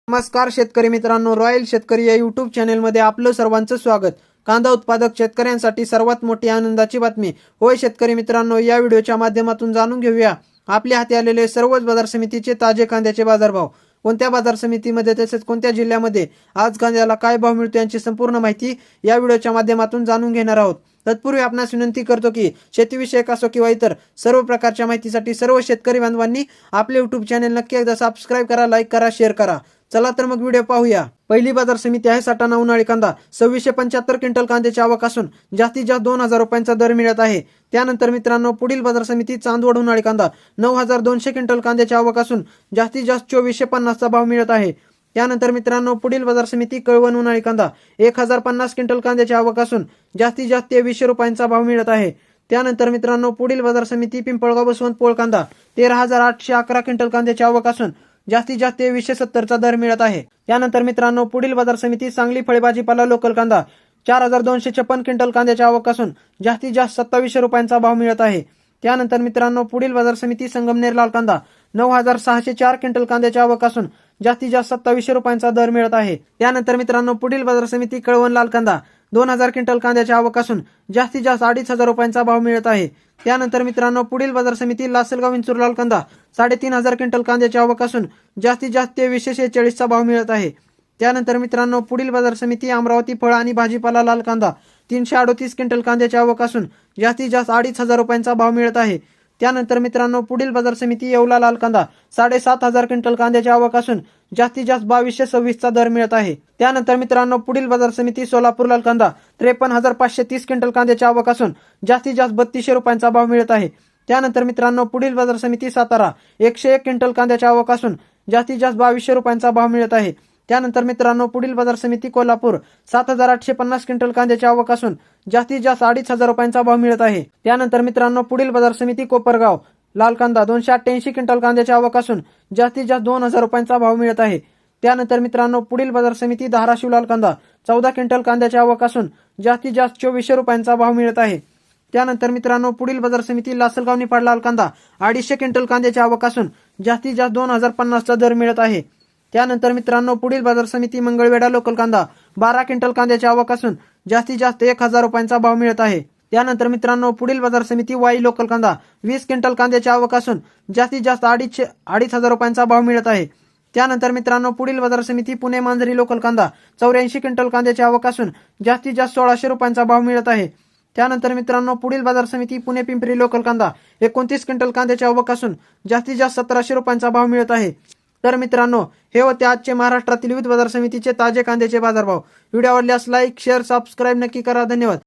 नमस्कार शेतकरी मित्रांनो, रॉयल शेतकरी या यूट्यूब चॅनलमध्ये आपलं सर्वांचं स्वागत। कांदा उत्पादक शेतकऱ्यांसाठी सर्वात मोठी आनंदाची बातमी। होय शेतकरी मित्रांनो, या व्हिडिओच्या माध्यमातून जाणून घेऊया आपल्या हाती आलेले सर्वच बाजार समितीचे ताजे कांद्याचे बाजारभाव। कोणत्या बाजार समितीमध्ये तसेच कोणत्या जिल्ह्यामध्ये आज कांद्याला काय भाव मिळतो यांची संपूर्ण माहिती या व्हिडिओच्या माध्यमातून जाणून घेणार आहोत। तत्पूर्वी आपणास विनंती करतो की शेतीविषयक असो किंवा इतर सर्व प्रकारच्या माहितीसाठी सर्व शेतकरी बांधवांनी आपले यूट्यूब चॅनल नक्की एकदा सबस्क्राइब करा, लाईक करा, शेअर करा। चला तर मग व्हिडिओ पाहूया। पहिली बाजार समिती आहे सटाणा उन्हाळी कांदा। 2675 क्विंटल कांद्याची आवक असून जास्तीत जास्त 2000 रुपयांचा दर मिळत आहे। त्यानंतर मित्रांनो, पुढील बाजार समिती चांदवड उन्हाळी कांदा 9200 क्विंटल कांद्याची आवक असून जास्तीत जास्त 2450 चा भाव मिळत आहे। त्यानंतर मित्रांनो, पुढील बाजार समिती कळवण उन्हाळी कांदा 1050 क्विंटल कांद्याची आवक असून जास्तीत जास्त 2300 रुपयांचा भाव मिळत आहे। त्यानंतर मित्रांनो, पुढील बाजार समिती पिंपळगाव बसवंत पोळ कांदा 13811 क्विंटल कांद्याची आवक असून जास्तीत जास्त 2370 चा दर मिळत आहे। त्यानंतर मित्रांनो, पुढील बाजार समिती सांगली फळभाजीपाला लोकल कांदा 4256 क्विंटल कांद्याची आवक असून जास्तीत जास्त 2700 रुपयांचा भाव मिळत आहे। त्यानंतर मित्रांनो, पुढील बाजार समिती संगमनेर लाल कांदा 9604 क्विंटल कांद्याची आवक असून जास्तीत जास्त 2700 रुपयांचा दर मिळत आहे। त्यानंतर मित्रांनो, पुढील बाजार समिती कळवण लाल कांदा 2000 क्विंटल कांद्याची आवक असून जास्तीत जास्त 2500 रुपयांचा भाव मिळत आहे। त्यानंतर मित्रांनो, पुढील बाजार समिती लासलगाव विंचूर लाल कांदा 3500 क्विंटल कांद्याची आवक असून जास्तीत जास्त 2346 चा भाव मिळत आहे। त्यानंतर मित्रांनो, पुढील बाजार समिती अमरावती फळ आणि भाजीपाला लाल कांदा 338 क्विंटल कांद्याची आवक असून जास्तीत जास्त 2500 रुपयांचा भाव मिळत आहे। त्यानंतर मित्रांनो, पुढील बाजार समिती येवला लाल कांदा 7500 क्विंटल कांद्याची आवक असून जास्तीत जास्त 2226 चा दर मिळत आहे। त्यानंतर मित्रांनो, पुढील बाजार समिती सोलापूर लाल कांदा 53530 क्विंटल कांद्याची आवक असून जास्तीत जास्त 3200 रुपयांचा भाव मिळत आहे। त्यानंतर मित्रांनो, पुढील बाजार समिती सातारा 101 क्विंटल कांद्याची आवक असून जास्तीत जास्त 2200 रुपयांचा भाव मिळत आहे। त्यानंतर मित्रांनो, पुढील बाजार समिती कोल्हापूर 7850 क्विंटल कांद्याची आवक असून जास्तीत जास्त 2500 रुपयांचा भाव मिळत आहे। त्यानंतर मित्रांनो, पुढील बाजार समिती कोपरगाव लाल कांदा 288 क्विंटल कांद्याची आवक असून जास्तीत जास्त 2000 रुपयांचा भाव मिळत आहे। त्यानंतर मित्रांनो, पुढील बाजार समिती धाराशिव लाल कांदा 14 क्विंटल कांद्याची आवक असून जास्तीत जास्त 2400 रुपयांचा भाव मिळत आहे। त्यानंतर मित्रांनो, पुढील बाजार समिती लासलगाव निफाड लाल कांदा 250 क्विंटल कांद्याची आवक असून जास्तीत जास्त 2050 चा दर मिळत आहे। त्यानंतर मित्रांनो, पुढील बाजार समिती मंगळवेढा लोकल कांदा 12 क्विंटल कांद्याची आवक असून जास्तीत जास्त 1000 रुपयांचा भाव मिळत आहे। त्यानंतर मित्रांनो, पुढील बाजार समिती वाई लोकल कांदा 20 क्विंटल कांद्याची आवक असून जास्तीत जास्त 2500 रुपयांचा भाव मिळत आहे। त्यानंतर मित्रांनो, पुढील बाजार समिती पुणे मांजरी लोकल कांदा 84 क्विंटल कांद्याची आवक असून जास्तीत जास्त 1600 रुपयांचा भाव मिळत आहे। त्यानंतर मित्रांनो, पुढील बाजार समिती पुणे पिंपरी लोकल कांदा 29 क्विंटल कांद्याची आवक असून जास्तीत जास्त 1700 रुपयांचा भाव मिळत आहे। तर मित्रांनो, हे होते आजचे महाराष्ट्रातील विविध बाजार समितीचे ताजे कांद्याचे बाजारभाव। व्हिडिओ आवडल्यास लाईक, शेअर, सबस्क्राईब नक्की करा। धन्यवाद।